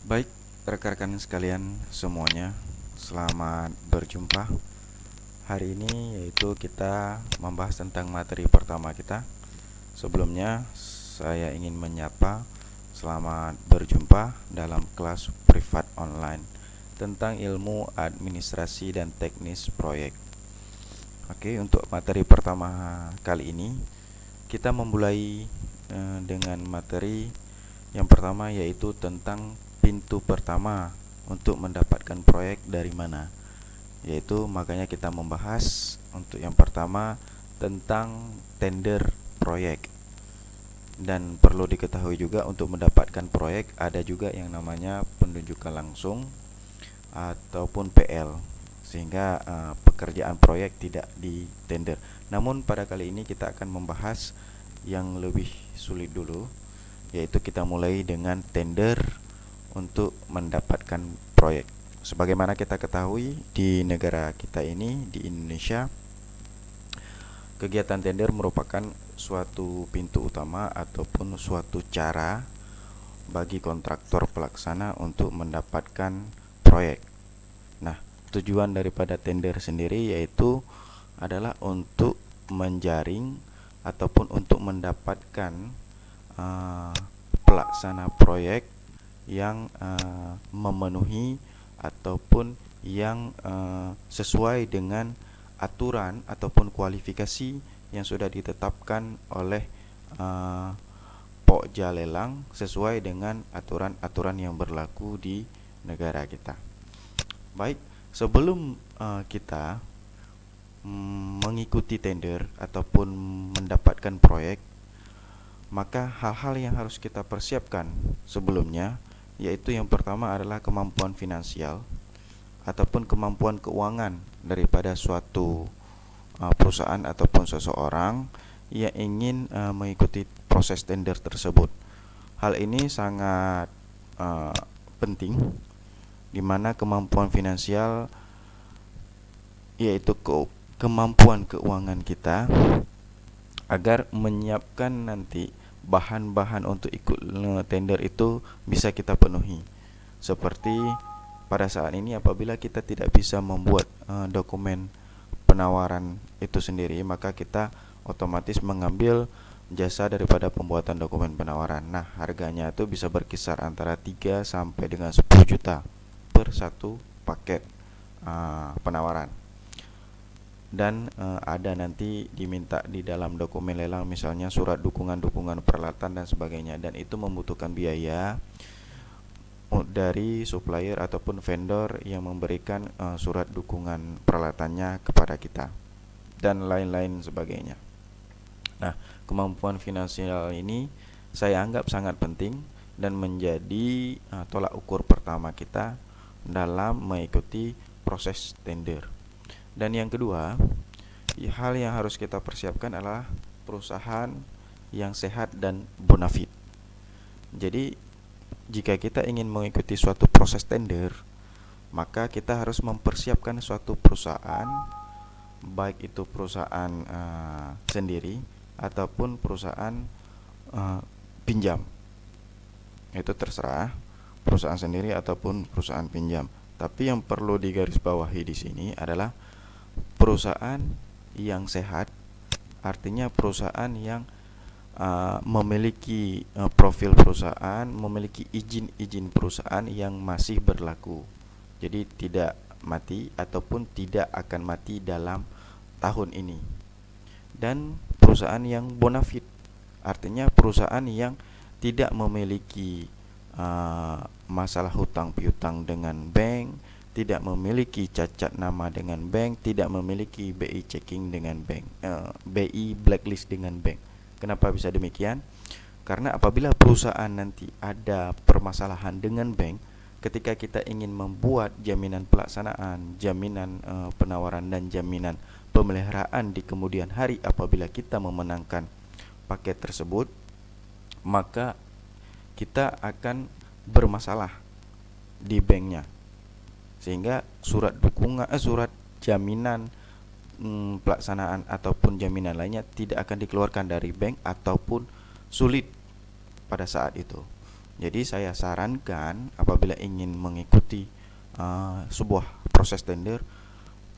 Baik, rekan-rekan sekalian semuanya, selamat berjumpa. Hari ini yaitu kita membahas tentang materi pertama kita. Sebelumnya, saya ingin menyapa selamat berjumpa dalam kelas privat online tentang ilmu administrasi dan teknis proyek. Oke, untuk materi pertama kali ini kita memulai dengan materi yang pertama, yaitu tentang pintu pertama untuk mendapatkan proyek dari mana. Yaitu makanya kita membahas untuk yang pertama tentang tender proyek. Dan perlu diketahui juga untuk mendapatkan proyek ada juga yang namanya penunjukan langsung ataupun PL, sehingga pekerjaan proyek tidak di tender. Namun pada kali ini kita akan membahas yang lebih sulit dulu, yaitu kita mulai dengan tender untuk mendapatkan proyek. Sebagaimana kita ketahui, di negara kita ini, di Indonesia, kegiatan tender merupakan suatu pintu utama ataupun suatu cara bagi kontraktor pelaksana untuk mendapatkan proyek. Nah, tujuan daripada tender sendiri yaitu adalah untuk menjaring ataupun untuk mendapatkan pelaksana proyek yang memenuhi ataupun yang sesuai dengan aturan ataupun kualifikasi yang sudah ditetapkan oleh Pokja Lelang sesuai dengan aturan-aturan yang berlaku di negara kita. Baik, sebelum kita mengikuti tender ataupun mendapatkan proyek, maka hal-hal yang harus kita persiapkan sebelumnya, yaitu yang pertama adalah kemampuan finansial ataupun kemampuan keuangan daripada suatu perusahaan ataupun seseorang yang ingin mengikuti proses tender tersebut. Hal ini sangat penting, di mana kemampuan finansial yaitu kemampuan keuangan kita agar menyiapkan nanti bahan-bahan untuk ikut tender itu bisa kita penuhi. Seperti pada saat ini, apabila kita tidak bisa membuat dokumen penawaran itu sendiri, maka kita otomatis mengambil jasa daripada pembuatan dokumen penawaran. Nah, harganya itu bisa berkisar antara 3 sampai dengan 10 juta per satu paket penawaran. Dan ada nanti diminta di dalam dokumen lelang, misalnya surat dukungan peralatan dan sebagainya, dan itu membutuhkan biaya dari supplier ataupun vendor yang memberikan surat dukungan peralatannya kepada kita dan lain-lain sebagainya. Nah, kemampuan finansial ini saya anggap sangat penting dan menjadi tolak ukur pertama kita dalam mengikuti proses tender. Dan yang kedua, hal yang harus kita persiapkan adalah perusahaan yang sehat dan bonafit. Jadi, jika kita ingin mengikuti suatu proses tender, maka kita harus mempersiapkan suatu perusahaan, baik itu perusahaan sendiri ataupun perusahaan pinjam. Itu terserah, perusahaan sendiri ataupun perusahaan pinjam. Tapi yang perlu digarisbawahi di sini adalah perusahaan yang sehat, artinya perusahaan yang memiliki profil perusahaan, memiliki izin-izin perusahaan yang masih berlaku. Jadi tidak mati ataupun tidak akan mati dalam tahun ini. Dan perusahaan yang bonafit, artinya perusahaan yang tidak memiliki masalah hutang piutang dengan bank, tidak memiliki cacat nama dengan bank, tidak memiliki BI checking dengan bank, BI blacklist dengan bank. Kenapa bisa demikian? Karena apabila perusahaan nanti ada permasalahan dengan bank, ketika kita ingin membuat jaminan pelaksanaan, jaminan penawaran dan jaminan pemeliharaan di kemudian hari apabila kita memenangkan paket tersebut, maka kita akan bermasalah di banknya, sehingga surat dukungan, surat jaminan pelaksanaan ataupun jaminan lainnya tidak akan dikeluarkan dari bank ataupun sulit pada saat itu. Jadi saya sarankan apabila ingin mengikuti sebuah proses tender,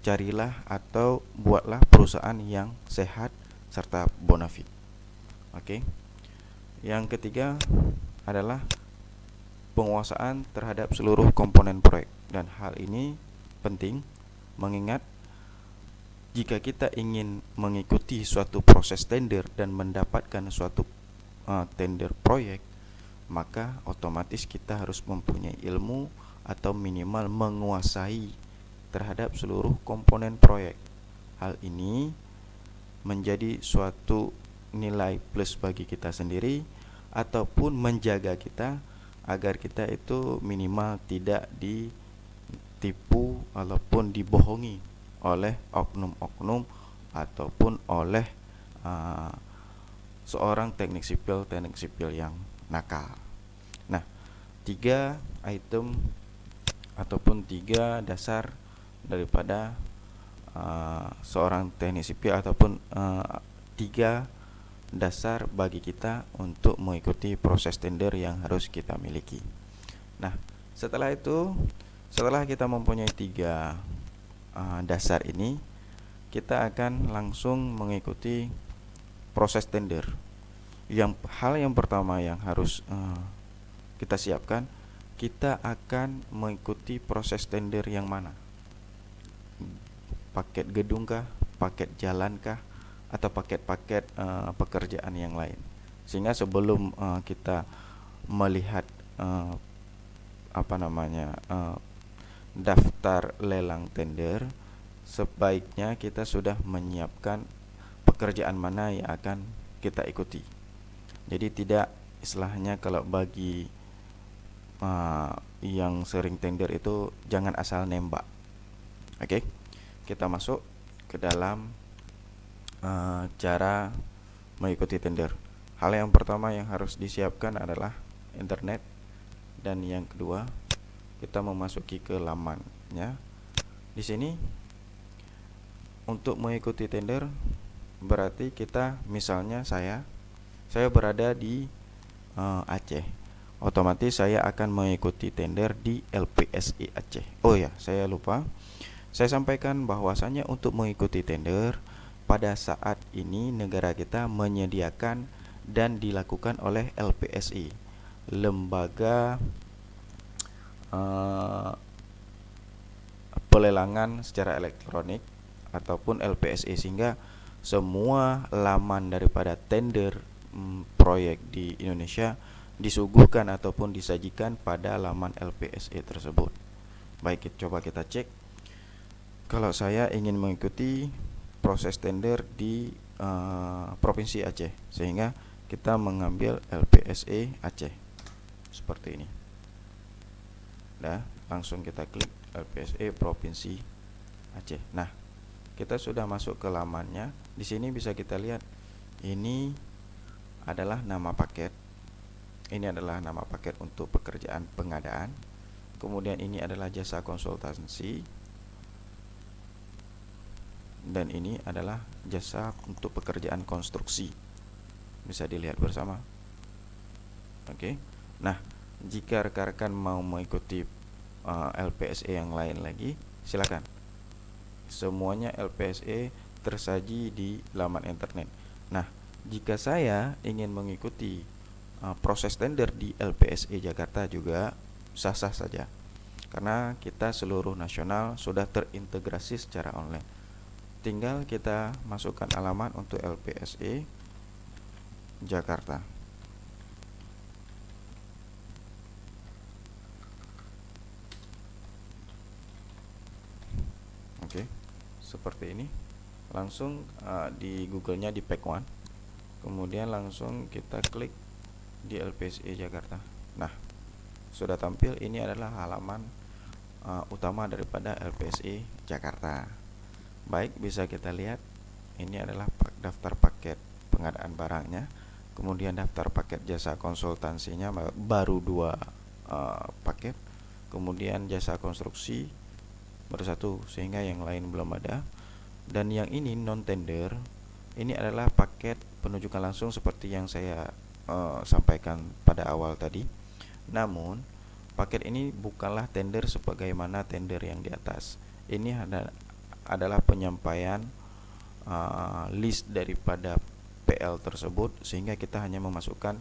carilah atau buatlah perusahaan yang sehat serta bonafit. Oke. Yang ketiga adalah penguasaan terhadap seluruh komponen proyek, dan hal ini penting mengingat jika kita ingin mengikuti suatu proses tender dan mendapatkan suatu tender proyek, maka otomatis kita harus mempunyai ilmu atau minimal menguasai terhadap seluruh komponen proyek. Hal ini menjadi suatu nilai plus bagi kita sendiri ataupun menjaga kita agar kita itu minimal tidak ditipu ataupun dibohongi oleh oknum-oknum ataupun oleh uh, seorang teknik sipil yang nakal. Nah, 3 item ataupun 3 dasar daripada seorang teknik sipil ataupun 3 dasar bagi kita untuk mengikuti proses tender yang harus kita miliki. Nah, setelah kita mempunyai 3 dasar ini, kita akan langsung mengikuti proses tender. Hal yang pertama yang harus kita siapkan, kita akan mengikuti proses tender yang mana? Paket gedung kah, paket jalan kah, atau paket-paket pekerjaan yang lain. Sehingga sebelum kita melihat daftar lelang tender, sebaiknya kita sudah menyiapkan pekerjaan mana yang akan kita ikuti. Jadi tidak istilahnya kalau bagi yang sering tender itu jangan asal nembak. Oke, kita masuk ke dalam cara mengikuti tender. Hal yang pertama yang harus disiapkan adalah internet, dan yang kedua kita memasuki ke lamannya. Di sini untuk mengikuti tender berarti kita, misalnya saya berada di Aceh, otomatis saya akan mengikuti tender di LPSI Aceh. Oh ya, saya lupa saya sampaikan bahwasanya untuk mengikuti tender pada saat ini negara kita menyediakan dan dilakukan oleh LPSI, lembaga pelelangan secara elektronik ataupun LPSI, sehingga semua laman daripada tender proyek di Indonesia disuguhkan ataupun disajikan pada laman LPSI tersebut. Baik, coba kita cek. Kalau saya ingin mengikuti proses tender di Provinsi Aceh, sehingga kita mengambil LPSI Aceh seperti ini. Nah, langsung kita klik LPSI Provinsi Aceh. Nah, kita sudah masuk ke lamannya. Di sini bisa kita lihat ini adalah nama paket. Ini adalah nama paket untuk pekerjaan pengadaan. Kemudian ini adalah jasa konsultansi. Dan ini adalah jasa untuk pekerjaan konstruksi. Bisa dilihat bersama. Oke. Nah, jika rekan-rekan mau mengikuti LPSE yang lain lagi, silakan. Semuanya LPSE tersaji di laman internet. Nah, jika saya ingin mengikuti proses tender di LPSE Jakarta juga sah-sah saja, karena kita seluruh nasional sudah terintegrasi secara online. Tinggal kita masukkan alamat untuk LPSE Jakarta. Oke, seperti ini. Langsung di Google-nya di Pack One. Kemudian langsung kita klik di LPSE Jakarta. Nah, sudah tampil. Ini adalah halaman utama daripada LPSE Jakarta. Baik, bisa kita lihat ini adalah daftar paket pengadaan barangnya, kemudian daftar paket jasa konsultansinya baru 2 paket, kemudian jasa konstruksi baru 1, sehingga yang lain belum ada. Dan yang ini non tender, ini adalah paket penunjukan langsung seperti yang saya sampaikan pada awal tadi. Namun paket ini bukanlah tender sebagaimana tender yang di atas. Ini adalah penyampaian list daripada PL tersebut, sehingga kita hanya memasukkan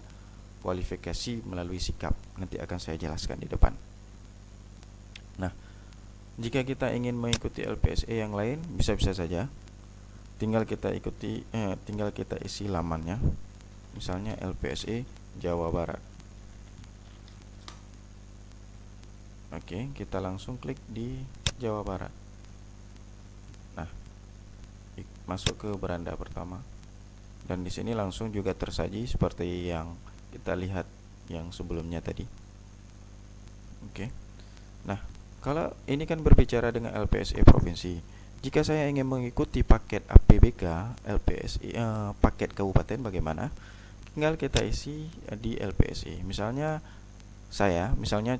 kualifikasi melalui sikap. Nanti akan saya jelaskan di depan. Nah, jika kita ingin mengikuti LPSA yang lain, bisa-bisa saja. Tinggal kita isi lamannya. Misalnya LPSA Jawa Barat. Oke, kita langsung klik di Jawa Barat. Nah, masuk ke beranda pertama. Dan di sini langsung juga tersaji seperti yang kita lihat yang sebelumnya tadi. Oke. Nah, kalau ini kan berbicara dengan LPSA provinsi. Jika saya ingin mengikuti paket APBK LPSA paket kabupaten, bagaimana? Tinggal kita isi di LPSA. Misalnya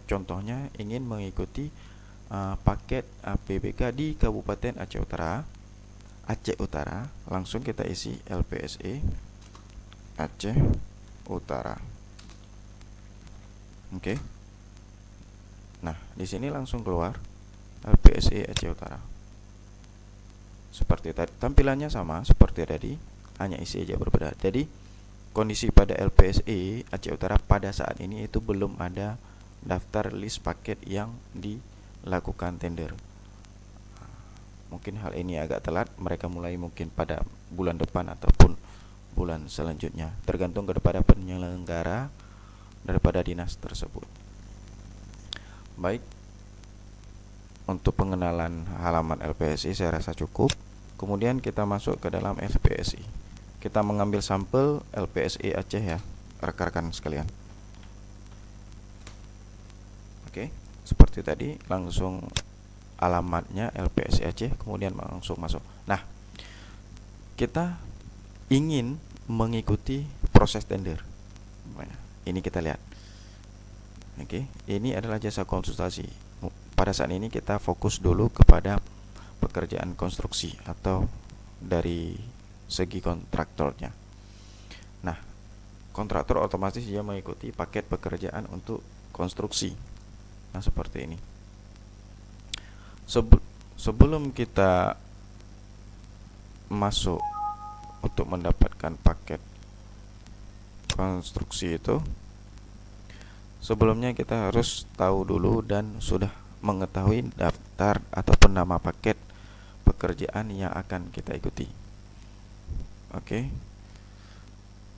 contohnya ingin mengikuti paket APBK di Kabupaten Aceh Utara, langsung kita isi LPSA Aceh Utara. Oke. Nah, di sini langsung keluar LPSA Aceh Utara. Seperti tadi, tampilannya sama seperti tadi, hanya isi aja berbeda. Jadi kondisi pada LPSA Aceh Utara pada saat ini itu belum ada daftar list paket yang dilakukan tender. Mungkin hal ini agak telat, mereka mulai mungkin pada bulan depan ataupun bulan selanjutnya, tergantung kepada penyelenggara daripada dinas tersebut. Baik, untuk pengenalan halaman LPSI saya rasa cukup. Kemudian kita masuk ke dalam LPSI. Kita mengambil sampel LPSI Aceh ya, rekan-rekan sekalian. Oke, seperti tadi, langsung alamatnya LPSI Aceh, kemudian langsung masuk. Nah, kita ingin mengikuti proses tender. Ini kita lihat. Oke, ini adalah jasa konsultasi. Pada saat ini kita fokus dulu kepada pekerjaan konstruksi atau dari segi kontraktornya. Nah, kontraktor otomatis dia mengikuti paket pekerjaan untuk konstruksi. Nah, seperti ini. Sebelum kita masuk untuk mendapatkan paket konstruksi itu, sebelumnya kita harus tahu dulu dan sudah mengetahui daftar ataupun nama paket pekerjaan yang akan kita ikuti. Oke.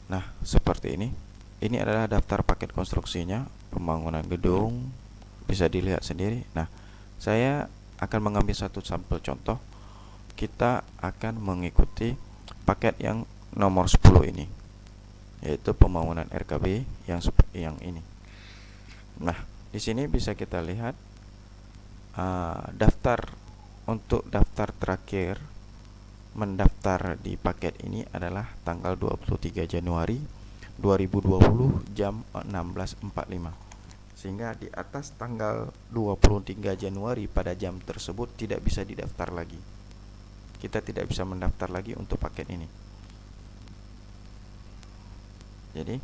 Nah, seperti ini. Ini adalah daftar paket konstruksinya, pembangunan gedung, bisa dilihat sendiri. Nah, saya akan mengambil satu sampel contoh. Kita akan mengikuti paket yang nomor 10 ini, yaitu pembangunan RKB yang seperti yang ini. Nah, di sini bisa kita lihat daftar terakhir mendaftar di paket ini adalah tanggal 23 Januari 2020 jam 16.45. Sehingga di atas tanggal 23 Januari pada jam tersebut tidak bisa didaftar lagi. Kita tidak bisa mendaftar lagi untuk paket ini. Jadi,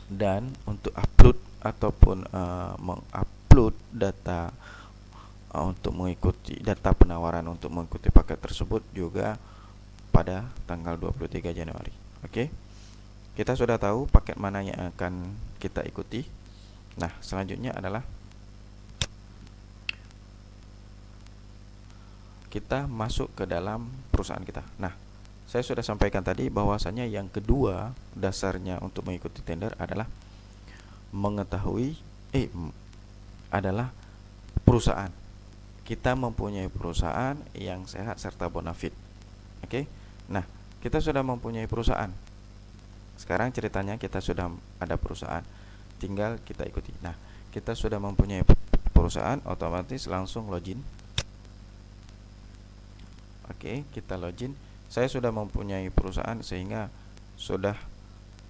dan untuk upload ataupun mengupload data untuk mengikuti data penawaran untuk mengikuti paket tersebut juga pada tanggal 23 Januari. Oke. Kita sudah tahu paket mana yang akan kita ikuti. Nah, selanjutnya adalah kita masuk ke dalam perusahaan kita. Nah, saya sudah sampaikan tadi bahwasanya yang kedua dasarnya untuk mengikuti tender adalah mengetahui adalah perusahaan. Kita mempunyai perusahaan yang sehat serta bonafit. Oke. Nah, kita sudah mempunyai perusahaan. Sekarang ceritanya kita sudah ada perusahaan, tinggal kita ikuti. Nah, kita sudah mempunyai perusahaan, otomatis langsung login. Oke, kita login. Saya sudah mempunyai perusahaan sehingga sudah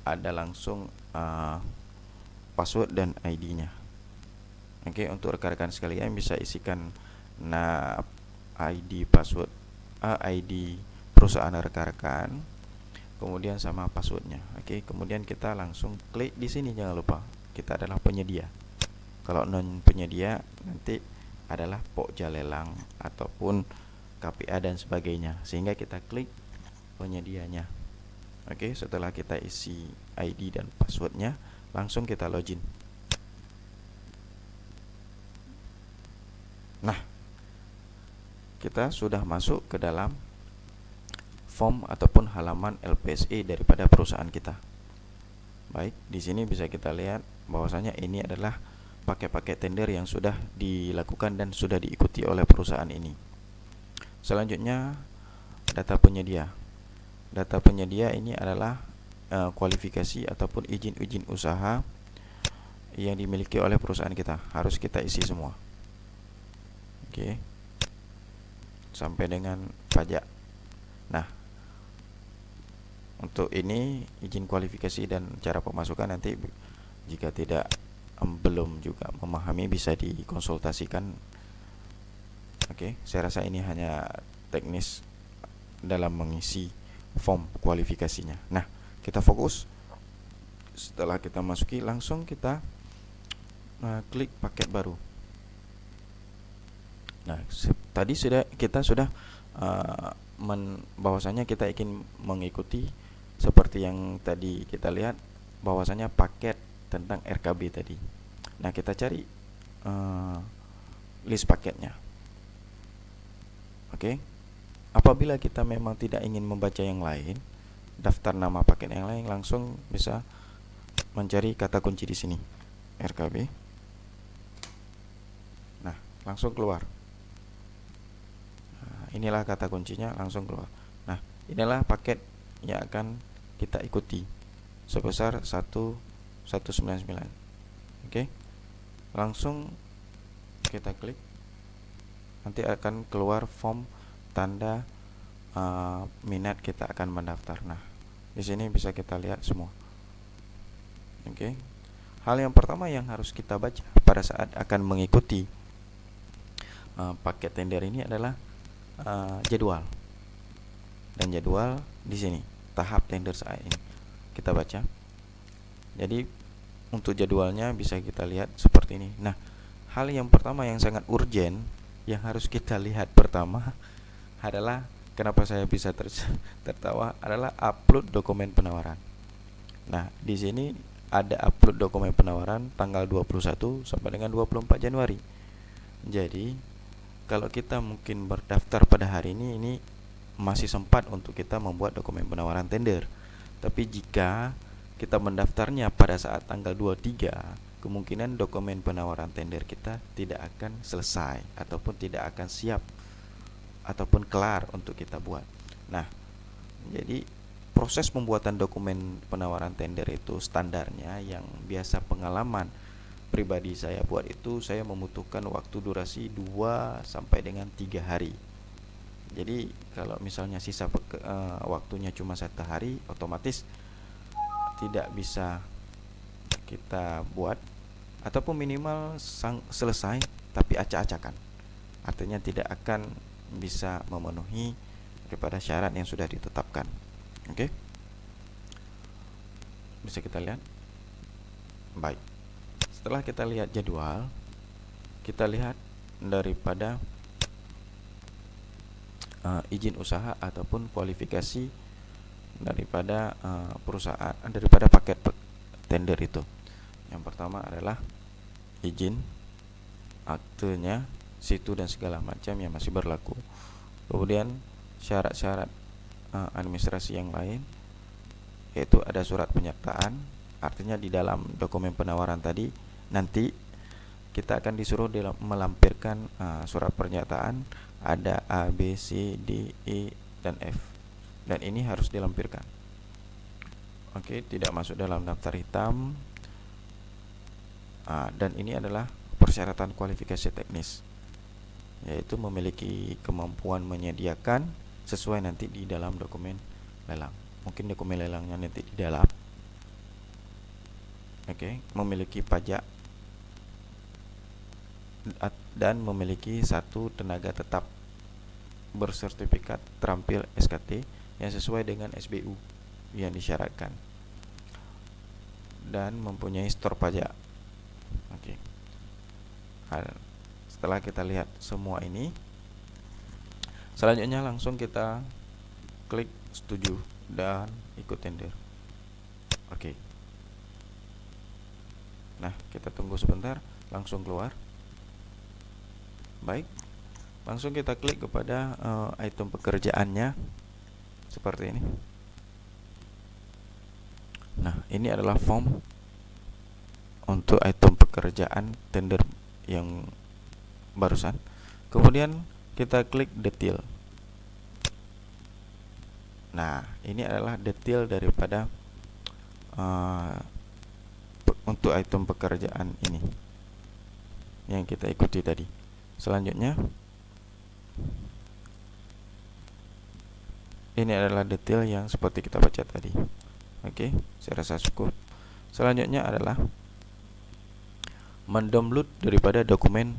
ada langsung password dan ID-nya. Oke, untuk rekan-rekan sekalian bisa isikan ID password ID perusahaan rekan-rekan, kemudian sama passwordnya. Oke, kemudian kita langsung klik di sini, jangan lupa kita adalah penyedia. Kalau non penyedia nanti adalah pokja lelang ataupun KPA dan sebagainya, sehingga kita klik penyedianya. Oke, setelah kita isi ID dan passwordnya, langsung kita login. Nah, kita sudah masuk ke dalam form ataupun halaman LPSE daripada perusahaan kita. Baik, di sini bisa kita lihat bahwasanya ini adalah paket-paket tender yang sudah dilakukan dan sudah diikuti oleh perusahaan ini. Selanjutnya, data penyedia. Data penyedia ini adalah kualifikasi ataupun izin-izin usaha yang dimiliki oleh perusahaan kita. Harus kita isi semua. Oke. Sampai dengan pajak. Nah, untuk ini izin kualifikasi dan cara pemasukan nanti jika belum juga memahami bisa dikonsultasikan. Oke, saya rasa ini hanya teknis dalam mengisi form kualifikasinya. Nah, kita fokus. Setelah kita masuki, langsung kita klik paket baru. Nah, tadi kita sudah bahwasanya kita ingin mengikuti seperti yang tadi kita lihat, bahwasanya paket tentang RKB tadi. Nah, kita cari list paketnya. Oke. Apabila kita memang tidak ingin membaca yang lain, daftar nama paket yang lain, langsung bisa mencari kata kunci di sini, RKB. Nah, langsung keluar. Nah, inilah kata kuncinya, langsung keluar. Nah, inilah paket yang akan kita ikuti sebesar 199. Oke. Langsung kita klik. Nanti akan keluar form tanda minat kita akan mendaftar. Nah, di sini bisa kita lihat semua. Oke. Hal yang pertama yang harus kita baca pada saat akan mengikuti paket tender ini adalah jadwal. Dan jadwal di sini, tahap tender saat ini. Kita baca. Jadi untuk jadwalnya bisa kita lihat seperti ini. Nah, hal yang pertama yang sangat urgent yang harus kita lihat pertama adalah, kenapa saya bisa tertawa, adalah upload dokumen penawaran. Nah, di sini ada upload dokumen penawaran tanggal 21 sampai dengan 24 Januari. Jadi, kalau kita mungkin berdaftar pada hari ini masih sempat untuk kita membuat dokumen penawaran tender. Tapi jika kita mendaftarnya pada saat tanggal 23, kemungkinan dokumen penawaran tender kita tidak akan selesai ataupun tidak akan siap ataupun kelar untuk kita buat. Nah, jadi proses pembuatan dokumen penawaran tender itu standarnya yang biasa pengalaman pribadi saya buat itu, saya membutuhkan waktu durasi 2 sampai dengan 3 hari. Jadi kalau misalnya sisa waktunya cuma 1 hari, otomatis tidak bisa kita buat, ataupun minimal selesai tapi acak-acakan. Artinya tidak akan bisa memenuhi daripada syarat yang sudah ditetapkan. Oke. Bisa kita lihat. Baik. Setelah kita lihat jadwal, kita lihat daripada izin usaha ataupun kualifikasi daripada perusahaan, daripada paket tender itu. Yang pertama adalah izin, aktenya, situ dan segala macam yang masih berlaku. Kemudian syarat-syarat administrasi yang lain, yaitu ada surat penyertaan. Artinya di dalam dokumen penawaran tadi nanti kita akan disuruh melampirkan surat pernyataan, ada A, B, C, D, E, dan F. Dan ini harus dilampirkan. Oke, tidak masuk dalam daftar hitam. Dan ini adalah persyaratan kualifikasi teknis, yaitu memiliki kemampuan menyediakan sesuai nanti di dalam dokumen lelang. Mungkin dokumen lelangnya nanti di dalam. Oke, memiliki pajak dan memiliki 1 tenaga tetap bersertifikat terampil SKT yang sesuai dengan SBU yang disyaratkan, dan mempunyai store pajak Oke. Setelah kita lihat semua ini, selanjutnya langsung kita klik setuju dan ikut tender. Oke. Nah, kita tunggu sebentar, langsung keluar. Baik, langsung kita klik kepada item pekerjaannya seperti ini. Nah, ini adalah form untuk item pekerjaan tender yang barusan. Kemudian kita klik detail. Nah, ini adalah detail daripada untuk item pekerjaan ini yang kita ikuti tadi. Selanjutnya, ini adalah detail yang seperti kita baca tadi. Oke, saya rasa cukup. Selanjutnya adalah mendownload daripada dokumen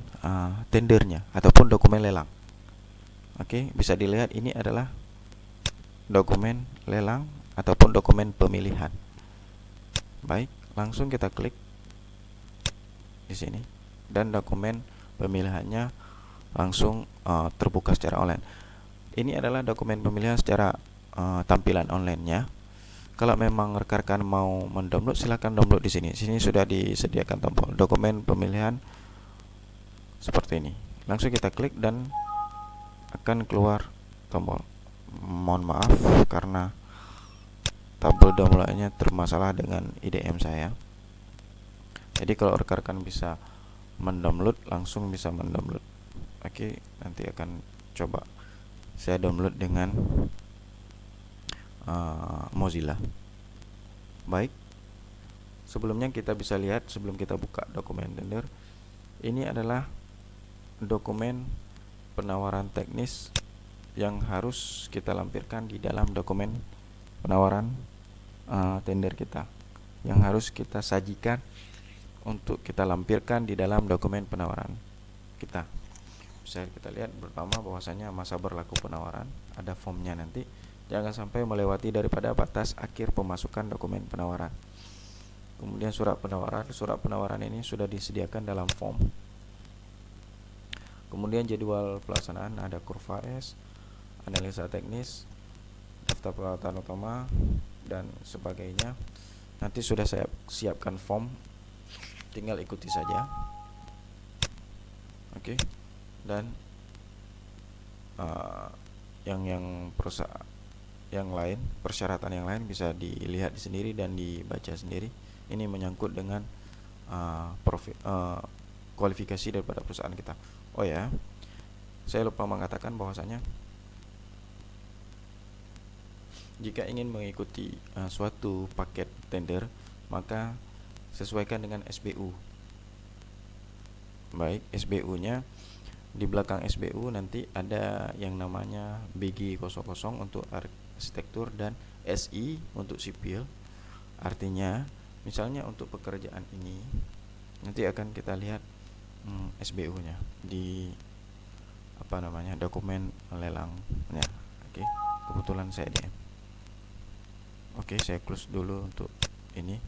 tendernya ataupun dokumen lelang. Oke, bisa dilihat ini adalah dokumen lelang ataupun dokumen pemilihan. Baik, langsung kita klik di sini dan dokumen pemilihannya langsung terbuka secara online. Ini adalah dokumen pemilihan secara tampilan online-nya. Kalau memang rekan-rekan mau mendownload, silahkan download di sini. Sini sudah disediakan tombol dokumen pemilihan seperti ini. Langsung kita klik dan akan keluar tombol. Mohon maaf karena tabel downloadnya bermasalah dengan IDM saya. Jadi kalau rekan-rekan bisa mendownload, langsung bisa mendownload. Oke, nanti akan coba saya download dengan Mozilla. Baik, sebelumnya kita bisa lihat sebelum kita buka dokumen tender, ini adalah dokumen penawaran teknis yang harus kita lampirkan di dalam dokumen penawaran tender kita, yang harus kita sajikan untuk kita lampirkan di dalam dokumen penawaran kita. Bisa kita lihat pertama bahwasanya masa berlaku penawaran, ada formnya nanti. Jangan sampai melewati daripada batas akhir pemasukan dokumen penawaran. Kemudian surat penawaran ini sudah disediakan dalam form. Kemudian jadwal pelaksanaan, ada kurva S, analisa teknis, daftar peralatan utama dan sebagainya. Nanti sudah saya siapkan form, tinggal ikuti saja. Oke. Dan yang lain, persyaratan yang lain bisa dilihat sendiri dan dibaca sendiri. Ini menyangkut dengan kualifikasi daripada perusahaan kita. Oh ya, saya lupa mengatakan bahwasanya jika ingin mengikuti suatu paket tender, maka sesuaikan dengan SBU. Baik, SBU-nya di belakang SBU nanti ada yang namanya BG00 untuk arsitektur dan SI untuk sipil. Artinya, misalnya untuk pekerjaan ini nanti akan kita lihat SBU-nya di dokumen lelangnya. Oke, kebetulan saya DM. Oke, saya close dulu untuk ini.